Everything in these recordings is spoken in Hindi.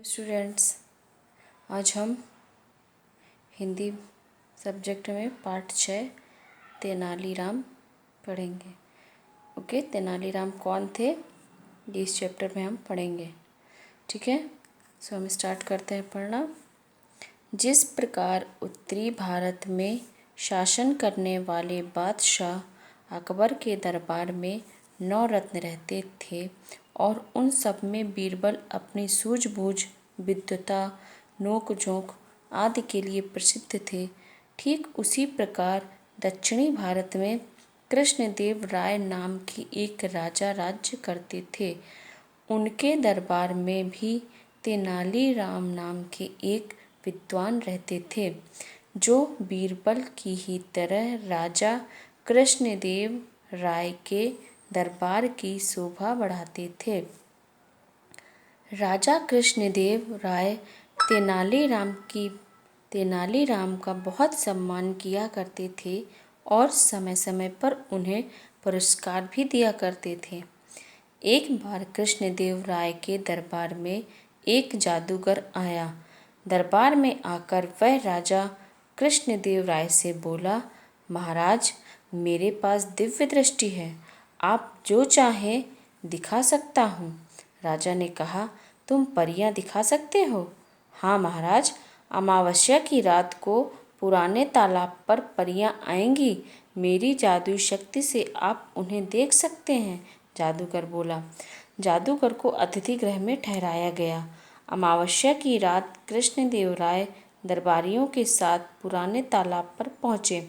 स्टूडेंट्स, आज हम हिंदी सब्जेक्ट में पार्ट 6 तेनालीराम पढ़ेंगे। ओके, तेनालीराम कौन थे ये इस चैप्टर में हम पढ़ेंगे। ठीक है, सो हम स्टार्ट करते हैं पढ़ना। जिस प्रकार उत्तरी भारत में शासन करने वाले बादशाह अकबर के दरबार में 9 रत्न रहते थे और उन सब में बीरबल अपनी सूझबूझ, विद्वता, नोक-झोंक आदि के लिए प्रसिद्ध थे, ठीक उसी प्रकार दक्षिणी भारत में कृष्णदेव राय नाम के एक राजा राज्य करते थे। उनके दरबार में भी तेनालीराम नाम के एक विद्वान रहते थे, जो बीरबल की ही तरह राजा कृष्णदेव राय के दरबार की शोभा बढ़ाते थे। राजा कृष्णदेव राय तेनालीराम का बहुत सम्मान किया करते थे और समय समय पर उन्हें पुरस्कार भी दिया करते थे। एक बार कृष्णदेव राय के दरबार में एक जादूगर आया। दरबार में आकर वह राजा कृष्णदेव राय से बोला, महाराज, मेरे पास दिव्य दृष्टि है, आप जो चाहें दिखा सकता हूँ। राजा ने कहा, तुम परियां दिखा सकते हो? हाँ महाराज, अमावस्या की रात को पुराने तालाब पर परियां आएंगी। मेरी जादुई शक्ति से आप उन्हें देख सकते हैं। जादूगर बोला। जादूगर को अतिथि गृह में ठहराया गया। अमावस्या की रात कृष्णदेव राय दरबारियों के साथ पुराने तालाब पर पहुँचे।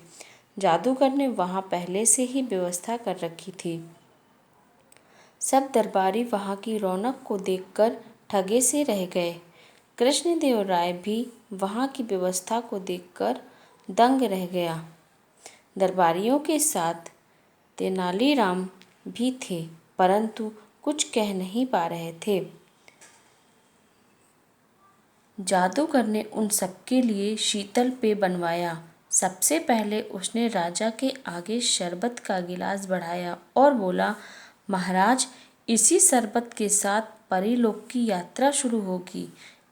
जादूगर ने वहाँ पहले से ही व्यवस्था कर रखी थी। सब दरबारी वहाँ की रौनक को देखकर ठगे से रह गए। कृष्णदेव राय भी वहाँ की व्यवस्था को देखकर दंग रह गया। दरबारियों के साथ तेनालीराम भी थे, परंतु कुछ कह नहीं पा रहे थे। जादूगर ने उन सबके लिए शीतल पेय बनवाया। सबसे पहले उसने राजा के आगे शरबत का गिलास बढ़ाया और बोला, महाराज, इसी शरबत के साथ परीलोक की यात्रा शुरू होगी।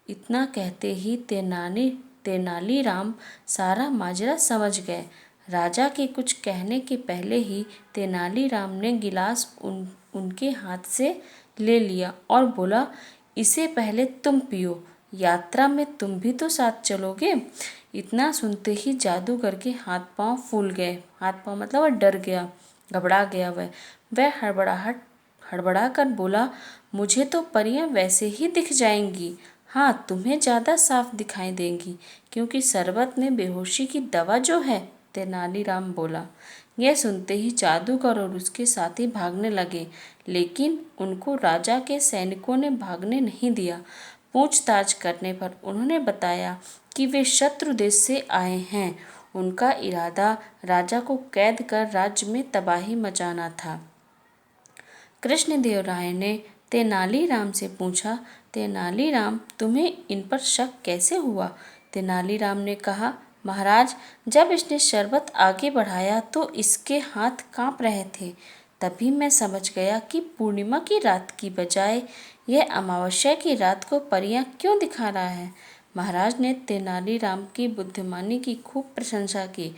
इतना कहते ही तेनालीराम सारा माजरा समझ गए। राजा के कुछ कहने के पहले ही तेनालीराम ने गिलास उनके हाथ से ले लिया और बोला, इसे पहले तुम पियो, यात्रा में तुम भी तो साथ चलोगे। इतना सुनते ही जादूगर के हाथ पांव फूल गए। हाथ पांव मतलब वह डर गया, घबरा गया। वह हड़बड़ा कर बोला, मुझे तो परियां वैसे ही दिख जाएंगी। हाँ, तुम्हें ज़्यादा साफ दिखाई देंगी, क्योंकि शरबत में बेहोशी की दवा जो है। तेनालीराम बोला। यह सुनते ही जादूगर और उसके साथी भागने लगे, लेकिन उनको राजा के सैनिकों ने भागने नहीं दिया। पूछताछ करने पर उन्होंने बताया कि वे शत्रु देश से आए हैं। उनका इरादा राजा को कैद कर राज्य में तबाही मचाना था। कृष्णदेव राय ने तेनालीराम से पूछा, तेनालीराम, तुम्हें इन पर शक कैसे हुआ? तेनालीराम ने कहा, महाराज, जब इसने शरबत आगे बढ़ाया तो इसके हाथ कांप रहे थे। तभी मैं समझ गया कि पूर्णिमा की रात की बजाय यह अमावस्या की रात को परियां क्यों दिखा रहा है। महाराज ने तेनालीराम की बुद्धिमानी की खूब प्रशंसा की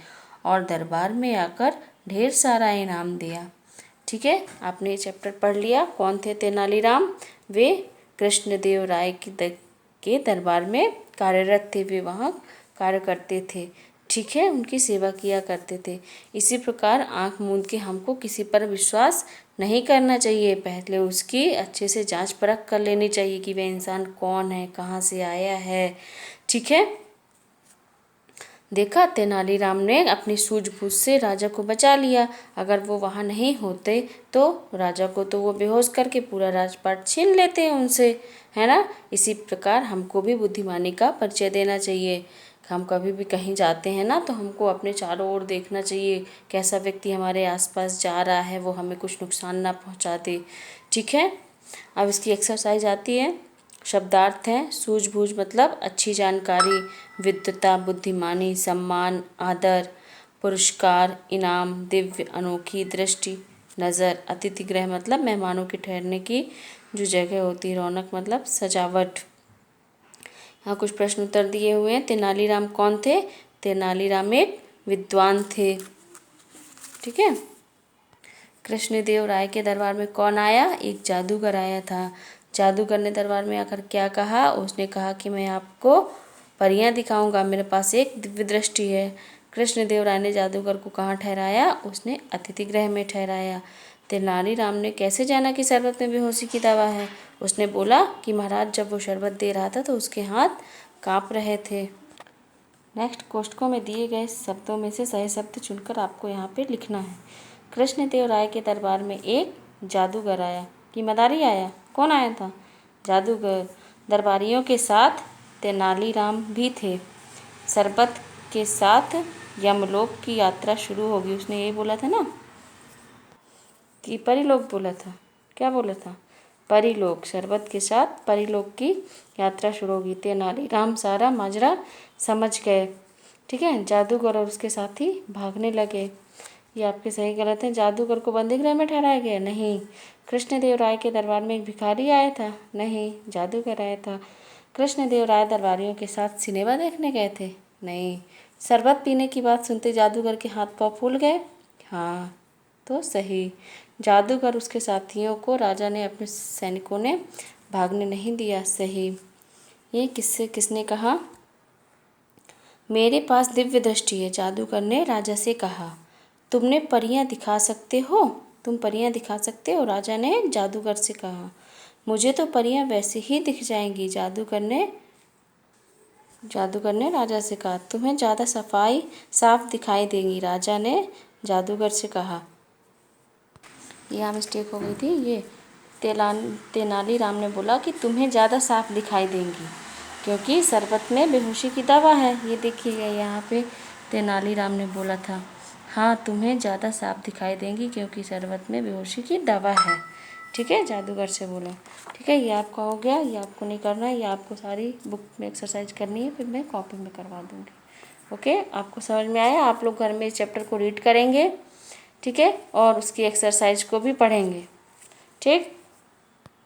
और दरबार में आकर ढेर सारा इनाम दिया। ठीक है, आपने ये चैप्टर पढ़ लिया। कौन थे तेनालीराम? वे कृष्णदेव राय के दरबार में कार्यरत थे। वे वहाँ कार्य करते थे। ठीक है, उनकी सेवा किया करते थे। इसी प्रकार आंख मूंद के हमको किसी पर विश्वास नहीं करना चाहिए। पहले उसकी अच्छे से जांच परख कर लेनी चाहिए कि वह इंसान कौन है, कहाँ से आया है। ठीक है, देखा, तेनालीराम ने अपनी सूझबूझ से राजा को बचा लिया। अगर वो वहाँ नहीं होते तो राजा को तो वो बेहोश करके पूरा राजपाट छीन लेते हैं उनसे, है ना। इसी प्रकार हमको भी बुद्धिमानी का परिचय देना चाहिए। हम कभी भी कहीं जाते हैं ना, तो हमको अपने चारों ओर देखना चाहिए, कैसा व्यक्ति हमारे आसपास जा रहा है, वो हमें कुछ नुकसान ना पहुँचा दे। ठीक है, अब इसकी एक्सरसाइज आती है। शब्दार्थ हैं, सूझबूझ मतलब अच्छी जानकारी, विद्वता, बुद्धिमानी, सम्मान, आदर, पुरस्कार, इनाम, दिव्य, अनोखी, दृष्टि, नज़र। अतिथि गृह मतलब मेहमानों के ठहरने की जो जगह होती है। रौनक मतलब सजावट। हाँ, कुछ प्रश्न उत्तर दिए हुए हैं। तेनालीराम कौन थे? तेनालीराम एक विद्वान थे। ठीक है। कृष्णदेव राय के दरबार में कौन आया? एक जादूगर आया था। जादूगर ने दरबार में आकर क्या कहा? उसने कहा कि मैं आपको परियां दिखाऊंगा, मेरे पास एक दिव्य दृष्टि है। कृष्णदेव राय ने जादूगर को कहाँ ठहराया? उसने अतिथि गृह में ठहराया। तेनालीराम ने कैसे जाना कि शरबत में बेहोशी की दवा है? उसने बोला कि महाराज जब वो शरबत दे रहा था तो उसके हाथ काँप रहे थे। नेक्स्ट कोष्ठकों में दिए गए शब्दों में से सही शब्द चुनकर आपको यहाँ पे लिखना है। कृष्णदेव राय के दरबार में एक जादूगर आया कि मदारी आया? कौन आया था? जादूगर। दरबारियों के साथ तेनालीराम भी थे। शरबत के साथ यमलोक की यात्रा शुरू होगी। उसने यही बोला था ना कि परिलोक बोला था? क्या बोला था? परिलोक। शरबत के साथ परिलोक की यात्रा शुरू होगी। तेनालीराम सारा माजरा समझ गए। ठीक है। जादूगर और उसके साथी भागने लगे। ये आपके सही गलत है। जादूगर को बंदी गृह में ठहराया गया? नहीं। कृष्णदेव राय के दरबार में एक भिखारी आया था? नहीं, जादूगर आया था। कृष्णदेव राय दरबारियों के साथ सिनेमा देखने गए थे? नहीं। शरबत पीने की बात सुनते जादूगर के हाथ पाँव फूल गए? हाँ, तो सही। जादूगर उसके साथियों को राजा ने अपने सैनिकों ने भागने नहीं दिया? सही। ये किसने कहा? मेरे पास दिव्य दृष्टि है, जादूगर ने राजा से कहा। तुमने परियां दिखा सकते हो? तुम परियां दिखा सकते हो? राजा ने जादूगर से कहा। मुझे तो परियां वैसे ही दिख जाएंगी, जादूगर ने राजा से कहा। तुम्हें ज़्यादा साफ दिखाई देंगी, राजा ने जादूगर से कहा। यहाँ मिस्टेक हो गई थी। ये तेनालीराम ने बोला कि तुम्हें ज़्यादा साफ दिखाई देंगी क्योंकि शरबत में बेहोशी की दवा है। ये देखिएगा यहाँ पे तेनालीराम ने बोला था। हाँ, तुम्हें ज़्यादा साफ दिखाई देंगी क्योंकि शरबत में बेहोशी की दवा है। ठीक है, जादूगर से बोला। ठीक है, ये आपका हो गया। ये आपको नहीं करना है, ये आपको सारी बुक में एक्सरसाइज करनी है, फिर मैं कॉपी में करवा दूँगी। ओके, आपको समझ में आया? आप लोग घर में इस चैप्टर को रीड करेंगे, ठीक है, और उसकी एक्सरसाइज को भी पढ़ेंगे। ठीक।